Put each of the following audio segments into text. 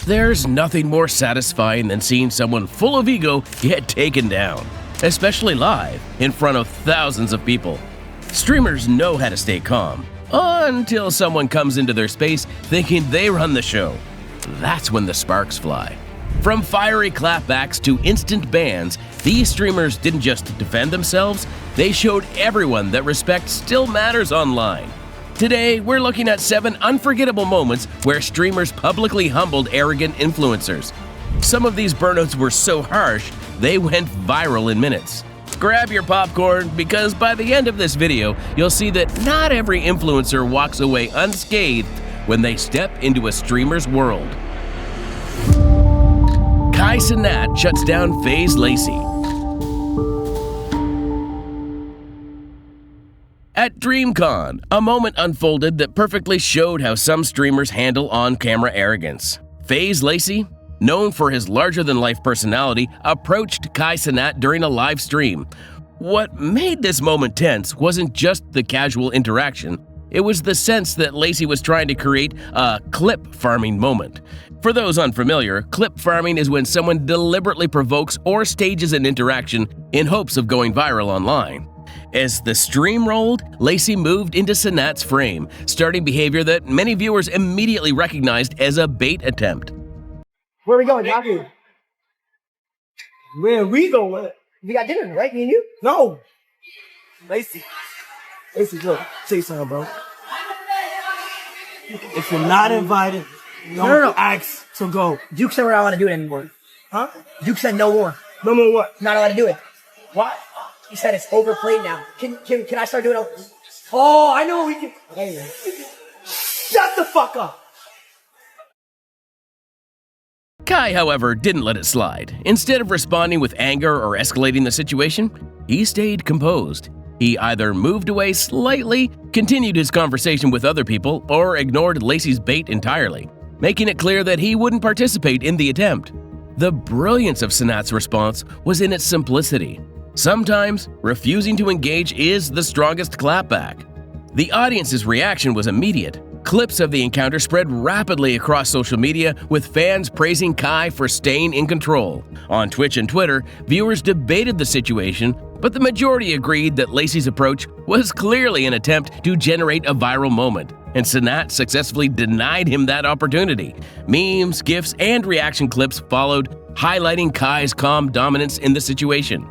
There's nothing more satisfying than seeing someone full of ego get taken down, especially live in front of thousands of people. Streamers know how to stay calm until someone comes into their space thinking they run the show. That's when the sparks fly. From fiery clapbacks to instant bans, these streamers didn't just defend themselves, they showed everyone that respect still matters online. Today, we're looking at 7 unforgettable moments where streamers publicly humbled arrogant influencers. Some of these burnouts were so harsh, they went viral in minutes. Grab your popcorn, because by the end of this video, you'll see that not every influencer walks away unscathed when they step into a streamer's world. Kai Cenat shuts down FaZe Lacey. At DreamCon, a moment unfolded that perfectly showed how some streamers handle on-camera arrogance. FaZe Lacey, known for his larger-than-life personality, approached Kai Cenat during a live stream. What made this moment tense wasn't just the casual interaction, it was the sense that Lacey was trying to create a clip farming moment. For those unfamiliar, clip farming is when someone deliberately provokes or stages an interaction in hopes of going viral online. As the stream rolled, Lacey moved into Cenat's frame, starting behavior that many viewers immediately recognized as a bait attempt. Where are we going, Jockey? Where are we going? We got dinner, right? Me and you? No. Lacey, look, say something, bro. If you're not invited, don't ask to go. Duke said I don't want to do it anymore. Huh? Duke said no more. No more what? Not allowed to do it. What? He said it's overplayed now. Can I start doing it? Oh, I know we can. Hey, shut the fuck up. Kai, however, didn't let it slide. Instead of responding with anger or escalating the situation, he stayed composed. He either moved away slightly, continued his conversation with other people, or ignored Lacey's bait entirely, making it clear that he wouldn't participate in the attempt. The brilliance of Cenat's response was in its simplicity. Sometimes, refusing to engage is the strongest clapback. The audience's reaction was immediate. Clips of the encounter spread rapidly across social media, with fans praising Kai for staying in control. On Twitch and Twitter, viewers debated the situation, but the majority agreed that Lacey's approach was clearly an attempt to generate a viral moment, and Cenat successfully denied him that opportunity. Memes, GIFs, and reaction clips followed, highlighting Kai's calm dominance in the situation.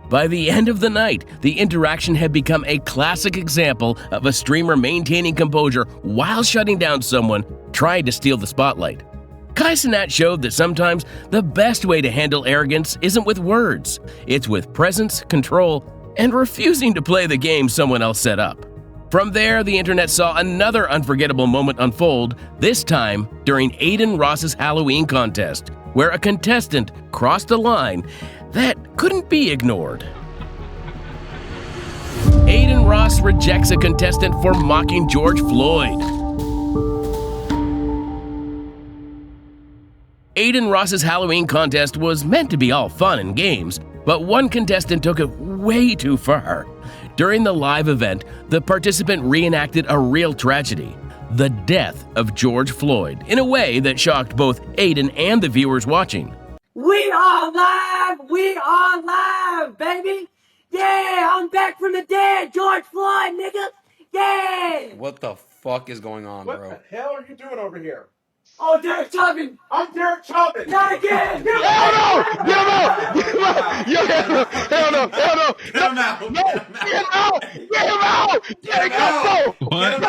By the end of the night, the interaction had become a classic example of a streamer maintaining composure while shutting down someone trying to steal the spotlight. Kai Cenat showed that sometimes the best way to handle arrogance isn't with words, it's with presence, control, and refusing to play the game someone else set up. From there, the internet saw another unforgettable moment unfold, this time during Aiden Ross's Halloween contest, where a contestant crossed a line that couldn't be ignored. Aiden Ross rejects a contestant for mocking George Floyd. Aiden Ross's Halloween contest was meant to be all fun and games, but one contestant took it way too far. During the live event, the participant reenacted a real tragedy, the death of George Floyd, in a way that shocked both Aiden and the viewers watching. We are live, baby! Yeah, I'm back from the dead, George Floyd, nigga! Yeah! What the fuck is going on, bro? What the hell are you doing over here? Oh, Derek Tubman! I'm Derek Chauvin! Not again! Hell no! Get him out! Get him out! Hell no! Hell no! Get him out! No! Get him out! Get him out! Get him out! What?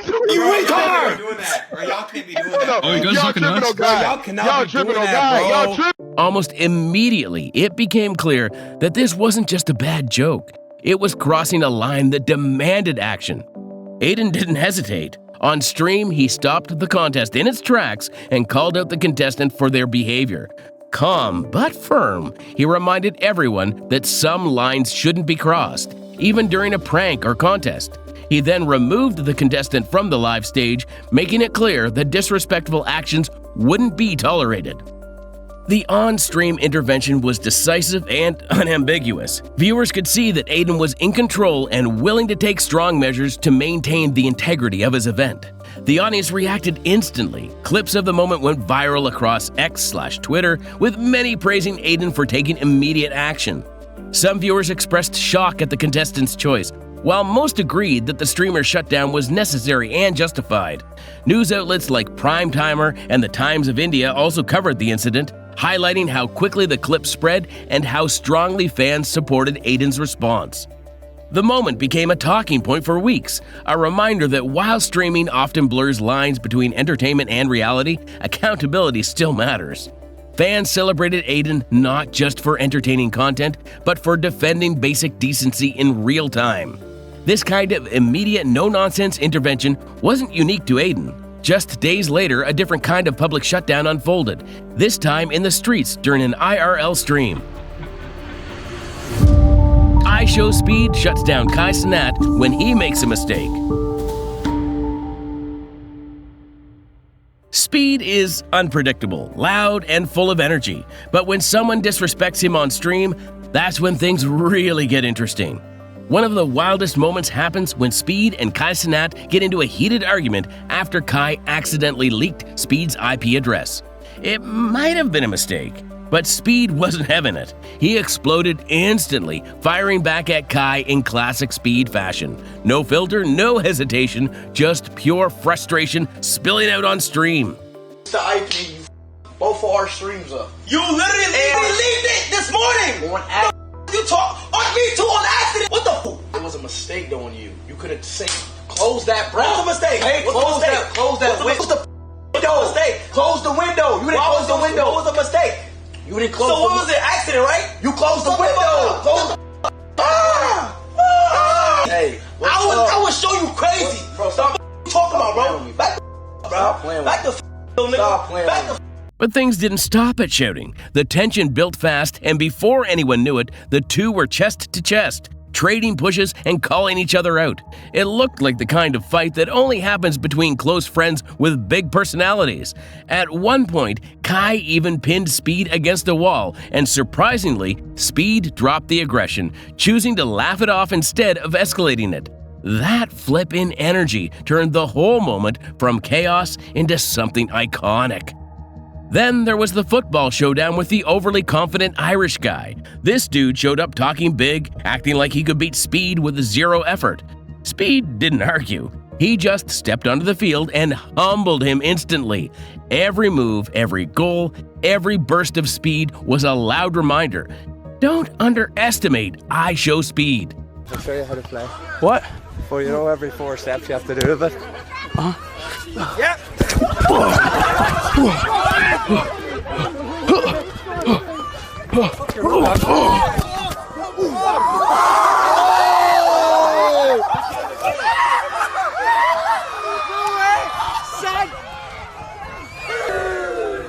You retard! Doing that, or y'all can't be doing that. Oh, you guys fucking nuts? Y'all cannot be doing that, bro. Almost immediately, it became clear that this wasn't just a bad joke. It was crossing a line that demanded action. Aiden didn't hesitate. On stream, he stopped the contest in its tracks and called out the contestant for their behavior. Calm but firm, he reminded everyone that some lines shouldn't be crossed, even during a prank or contest. He then removed the contestant from the live stage, making it clear that disrespectful actions wouldn't be tolerated. The on-stream intervention was decisive and unambiguous. Viewers could see that Aiden was in control and willing to take strong measures to maintain the integrity of his event. The audience reacted instantly. Clips of the moment went viral across X/Twitter, with many praising Aiden for taking immediate action. Some viewers expressed shock at the contestant's choice, while most agreed that the streamer's shutdown was necessary and justified. News outlets like Prime Timer and the Times of India also covered the incident, highlighting how quickly the clip spread and how strongly fans supported Aiden's response. The moment became a talking point for weeks, a reminder that while streaming often blurs lines between entertainment and reality, accountability still matters. Fans celebrated Aiden not just for entertaining content, but for defending basic decency in real time. This kind of immediate, no-nonsense intervention wasn't unique to Aiden. Just days later, a different kind of public shutdown unfolded, this time in the streets during an IRL stream. unscathed shuts down Kai Cenat when he makes a mistake. Speed is unpredictable, loud, and full of energy, but when someone disrespects him on stream, that's when things really get interesting. One of the wildest moments happens when Speed and Kai Cenat get into a heated argument after Kai accidentally leaked Speed's IP address. It might have been a mistake, but Speed wasn't having it. He exploded instantly, firing back at Kai in classic Speed fashion. No filter, no hesitation, just pure frustration spilling out on stream. The IP, both of our streams up. You literally leaked it this morning! On you talk on me too on accident! What the f? It was a mistake though on you. You could have said, close that, bro. What's a mistake? Hey, close that window. Close the window. You didn't close the window. What was a mistake? You didn't close. So what was it? Accident, right? You closed the window. Close the. Hey, I would show you crazy, bro. Stop talking about, bro. Back the nigga. But things didn't stop at shouting. The tension built fast, and before anyone knew it, the two were chest to chest, trading pushes and calling each other out. It looked like the kind of fight that only happens between close friends with big personalities. At one point, Kai even pinned Speed against a wall, and surprisingly, Speed dropped the aggression, choosing to laugh it off instead of escalating it. That flip in energy turned the whole moment from chaos into something iconic. Then there was the football showdown with the overly confident Irish guy. This dude showed up talking big, acting like he could beat Speed with zero effort. Speed didn't argue. He just stepped onto the field and humbled him instantly. Every move, every goal, every burst of speed was a loud reminder. Don't underestimate Speed. I'll show you how to play. What? Well, you know every 4 steps you have to do with it. Yeah.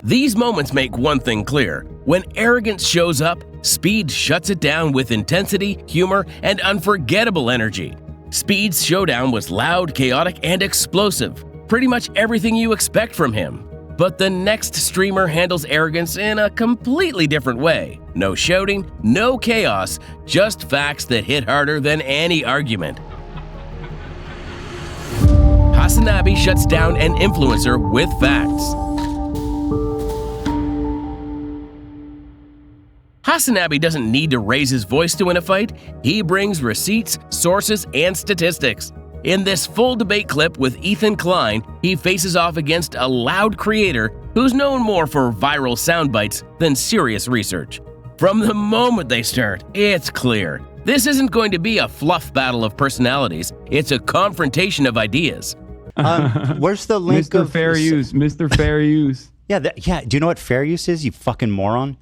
These moments make one thing clear. When arrogance shows up, Speed shuts it down with intensity, humor, and unforgettable energy. Speed's showdown was loud, chaotic, and explosive. Pretty much everything you expect from him. But the next streamer handles arrogance in a completely different way. No shouting, no chaos, just facts that hit harder than any argument. Hasanabi shuts down an influencer with facts. Hasanabi doesn't need to raise his voice to win a fight. He brings receipts, sources, and statistics. In this full debate clip with Ethan Klein, he faces off against a loud creator who's known more for viral sound bites than serious research. From the moment they start, it's clear. This isn't going to be a fluff battle of personalities. It's a confrontation of ideas. Where's the link Mr. of Fair Use? Mr. Fair Use. Yeah, do you know what fair use is, you fucking moron?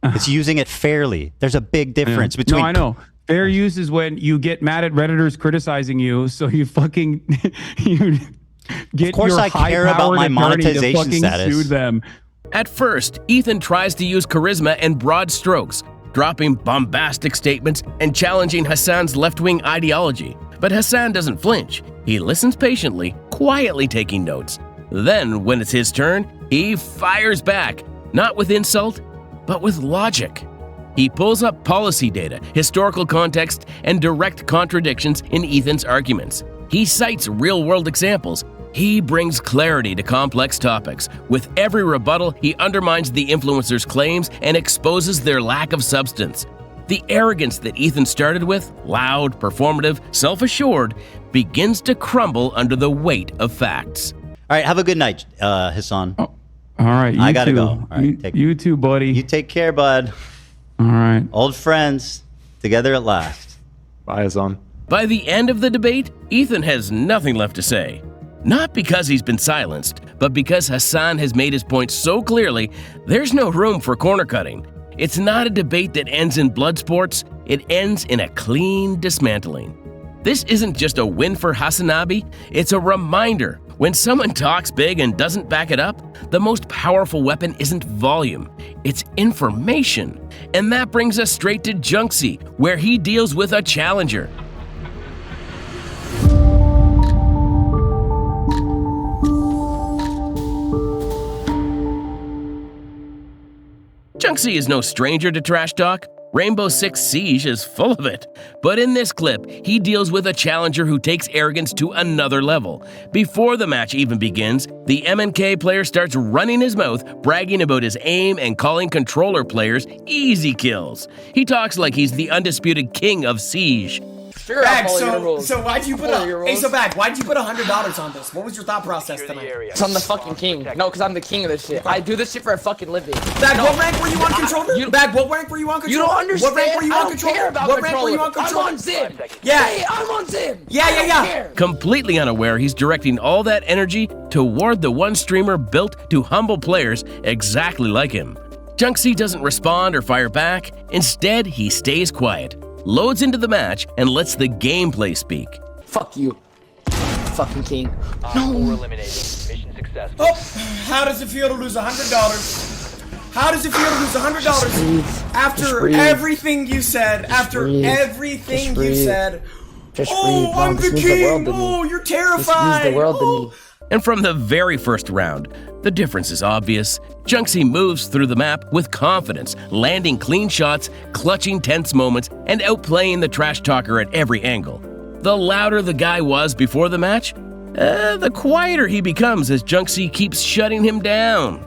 It's using it fairly. There's a big difference between... No, I know. Fair use is when you get mad at Redditors criticizing you, so you fucking you get of course your I care about my monetization status. Sue them. At first, Ethan tries to use charisma and broad strokes, dropping bombastic statements and challenging Hassan's left-wing ideology. But Hassan doesn't flinch. He listens patiently, quietly taking notes. Then, when it's his turn, he fires back, not with insult, but with logic. He pulls up policy data, historical context, and direct contradictions in Ethan's arguments. He cites real-world examples. He brings clarity to complex topics. With every rebuttal, he undermines the influencer's claims and exposes their lack of substance. The arrogance that Ethan started with, loud, performative, self-assured, begins to crumble under the weight of facts. All right, have a good night, Hassan. Oh, all right, you I gotta too. go. All right, you too, buddy. You take care, bud. All right. Old friends, together at last. Bye, Hassan. By the end of the debate, Ethan has nothing left to say. Not because he's been silenced, but because Hassan has made his point so clearly, there's no room for corner cutting. It's not a debate that ends in blood sports, it ends in a clean dismantling. This isn't just a win for Hassanabi, it's a reminder. When someone talks big and doesn't back it up, the most powerful weapon isn't volume, it's information. And that brings us straight to Junksy, where he deals with a challenger. Junksy is no stranger to trash talk. Rainbow Six Siege is full of it. But in this clip, he deals with a challenger who takes arrogance to another level. Before the match even begins, the MNK player starts running his mouth, bragging about his aim and calling controller players easy kills. He talks like he's the undisputed king of Siege. Bag, so why'd you put why'd you put $100 on this? What was your thought process tonight? Cause I'm the fucking king. No, cause I'm the king of this shit. I do this shit for a fucking living. Bag, what rank were you on controller? Bag, what rank were you on controller? You don't understand. What rank were you on controller? What rank were you on controller? I'm on Zim. Yeah. Hey, I'm on Zim. Yeah. Completely unaware, he's directing all that energy toward the one streamer built to humble players exactly like him. Junksy doesn't respond or fire back. Instead, he stays quiet, loads into the match, and lets the gameplay speak. Fuck you. Fucking king. No. Eliminated. Mission successful. Oh, how does it feel to lose $100? How does it feel to lose $100 after everything you said? After everything you said. Oh, I'm the king. Oh, you're terrified. Use the world to me. And from the very first round, the difference is obvious. Junksy moves through the map with confidence, landing clean shots, clutching tense moments, and outplaying the trash talker at every angle. The louder the guy was before the match, the quieter he becomes as Junksy keeps shutting him down.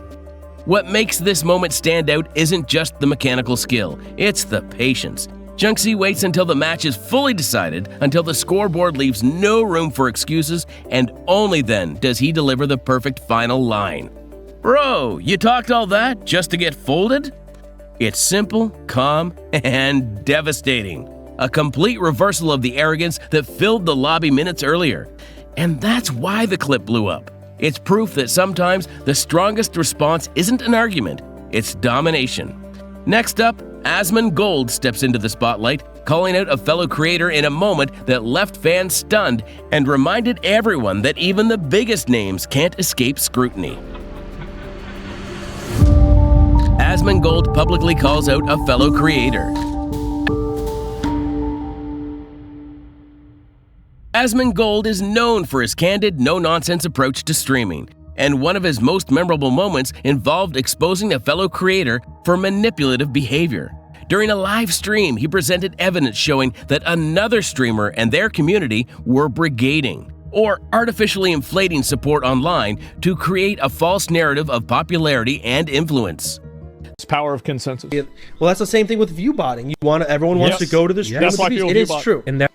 What makes this moment stand out isn't just the mechanical skill, it's the patience. Junksy waits until the match is fully decided, until the scoreboard leaves no room for excuses, and only then does he deliver the perfect final line. Bro, you talked all that just to get folded? It's simple, calm, and devastating. A complete reversal of the arrogance that filled the lobby minutes earlier. And that's why the clip blew up. It's proof that sometimes the strongest response isn't an argument, it's domination. Next up, Asmon Gold steps into the spotlight, calling out a fellow creator in a moment that left fans stunned and reminded everyone that even the biggest names can't escape scrutiny. Asmon Gold publicly calls out a fellow creator. Asmon Gold is known for his candid, no-nonsense approach to streaming, and one of his most memorable moments involved exposing a fellow creator for manipulative behavior. During a live stream, he presented evidence showing that another streamer and their community were brigading, or artificially inflating support online to create a false narrative of popularity and influence. It's power of consensus. Well, that's the same thing with view-botting. Everyone wants to go to the stream. That's why it is true. And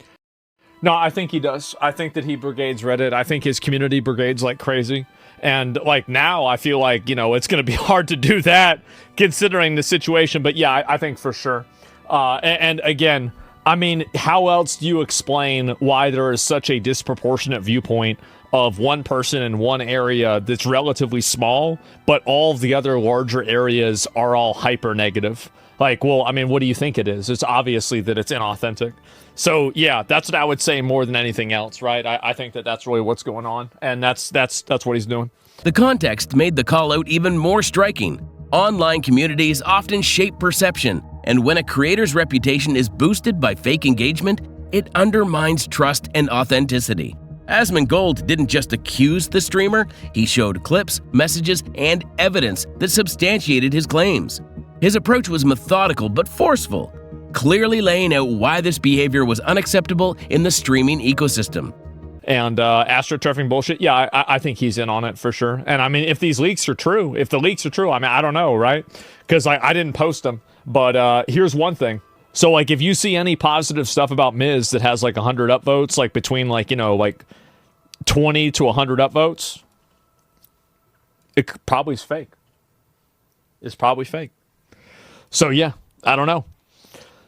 no, I think he does. I think that he brigades Reddit. I think his community brigades like crazy. And like now, I feel like, it's going to be hard to do that considering the situation. But yeah, I think for sure. And again, I mean, how else do you explain why there is such a disproportionate viewpoint of one person in one area that's relatively small, but all of the other larger areas are all hyper negative? Like, well, I mean, what do you think it is? It's obviously that it's inauthentic. So yeah, that's what I would say more than anything else, right? I think that that's really what's going on, and that's what he's doing. The context made the call-out even more striking. Online communities often shape perception, and when a creator's reputation is boosted by fake engagement, it undermines trust and authenticity. Asmon Gold didn't just accuse the streamer, he showed clips, messages, and evidence that substantiated his claims. His approach was methodical but forceful, clearly laying out why this behavior was unacceptable in the streaming ecosystem. and astroturfing bullshit. Yeah, I think he's in on it for sure. And I mean, if these leaks are true, I mean, I don't know, right? Because I didn't post them. But here's one thing. So, like, if you see any positive stuff about Miz that has, like, 100 upvotes, like, between, like, you know, like, 20 to 100 upvotes, it probably is fake. It's probably fake. So, yeah, I don't know.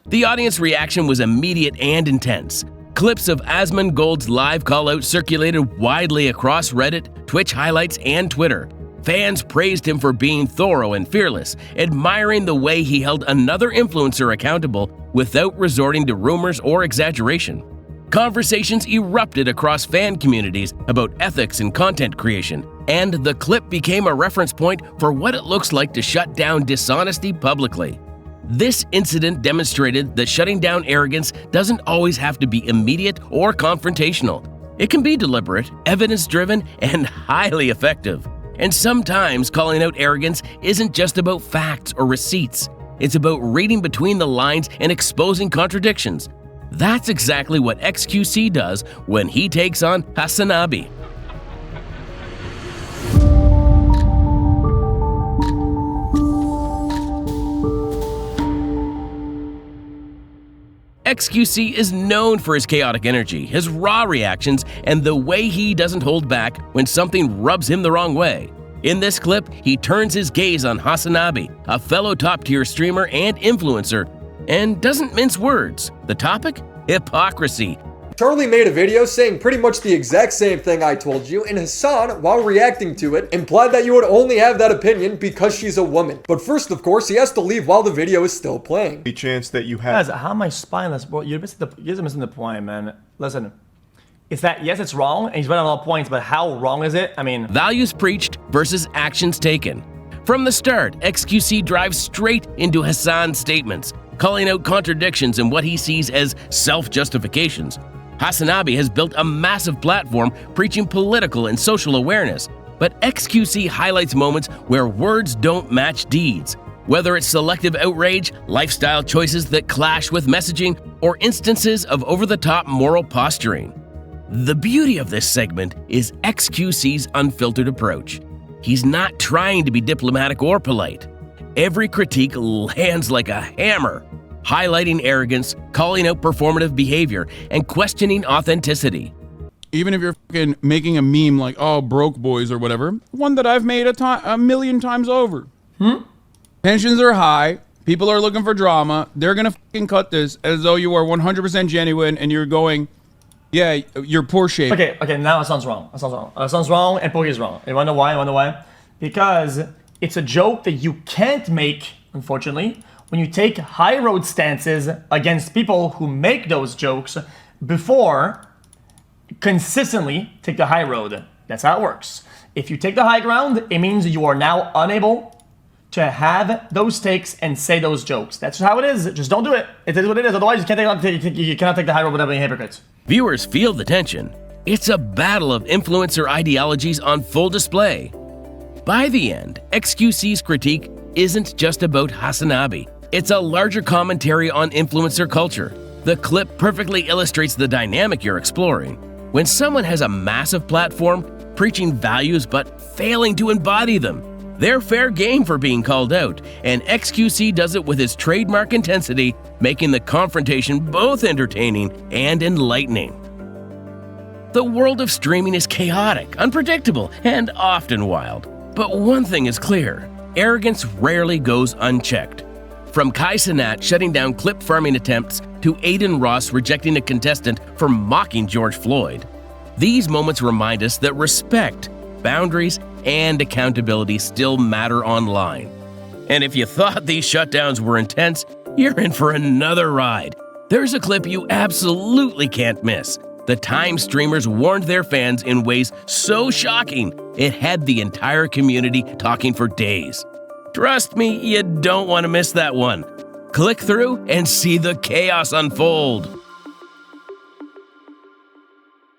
The audience reaction was immediate and intense. Clips of Asmongold's live call-out circulated widely across Reddit, Twitch highlights, and Twitter. Fans praised him for being thorough and fearless, admiring the way he held another influencer accountable without resorting to rumors or exaggeration. Conversations erupted across fan communities about ethics and content creation, and the clip became a reference point for what it looks like to shut down dishonesty publicly. This incident demonstrated that shutting down arrogance doesn't always have to be immediate or confrontational. It can be deliberate, evidence-driven, and highly effective. And sometimes calling out arrogance isn't just about facts or receipts. It's about reading between the lines and exposing contradictions. That's exactly what XQC does when he takes on Hasanabi. XQC is known for his chaotic energy, his raw reactions, and the way he doesn't hold back when something rubs him the wrong way. In this clip, he turns his gaze on Hasanabi, a fellow top-tier streamer and influencer, and doesn't mince words. The topic? Hypocrisy. Charlie made a video saying pretty much the exact same thing I told you, and Hassan, while reacting to it, implied that you would only have that opinion because she's a woman. But first, of course, he has to leave while the video is still playing. The chance that you have. Guys, how am I spineless, bro? You're missing the point, man. Listen, it's that, yes, it's wrong, and he's right on all points, but how wrong is it? I mean... Values preached versus actions taken. From the start, XQC drives straight into Hassan's statements, calling out contradictions and what he sees as self-justifications. Hasanabi has built a massive platform preaching political and social awareness, but XQC highlights moments where words don't match deeds. Whether it's selective outrage, lifestyle choices that clash with messaging, or instances of over-the-top moral posturing. The beauty of this segment is XQC's unfiltered approach. He's not trying to be diplomatic or polite. Every critique lands like a hammer, highlighting arrogance, calling out performative behavior, and questioning authenticity. Even if you're fucking making a meme like, oh, broke boys or whatever, one that I've made a million times over. Tensions are high, people are looking for drama, they're gonna fucking cut this as though you are 100% genuine and you're going, yeah, you're poor shape. Okay, now it sounds wrong. It sounds wrong and Pookie is wrong. You wanna know why? Because it's a joke that you can't make, unfortunately, when you take high road stances against people who make those jokes before consistently take the high road. That's how it works. If you take the high ground, it means you are now unable to have those takes and say those jokes. That's how it is. Just don't do it. It is what it is. Otherwise, you cannot take the high road without being hypocrites. Viewers feel the tension. It's a battle of influencer ideologies on full display. By the end, XQC's critique isn't just about Hasanabi. It's a larger commentary on influencer culture. The clip perfectly illustrates the dynamic you're exploring. When someone has a massive platform, preaching values but failing to embody them, they're fair game for being called out, and XQC does it with his trademark intensity, making the confrontation both entertaining and enlightening. The world of streaming is chaotic, unpredictable, and often wild. But one thing is clear, arrogance rarely goes unchecked. From Kai Cenat shutting down clip farming attempts to Aiden Ross rejecting a contestant for mocking George Floyd, these moments remind us that respect, boundaries, and accountability still matter online. And if you thought these shutdowns were intense, you're in for another ride. There's a clip you absolutely can't miss. The time streamers warned their fans in ways so shocking, it had the entire community talking for days. Trust me, you don't want to miss that one. Click through and see the chaos unfold.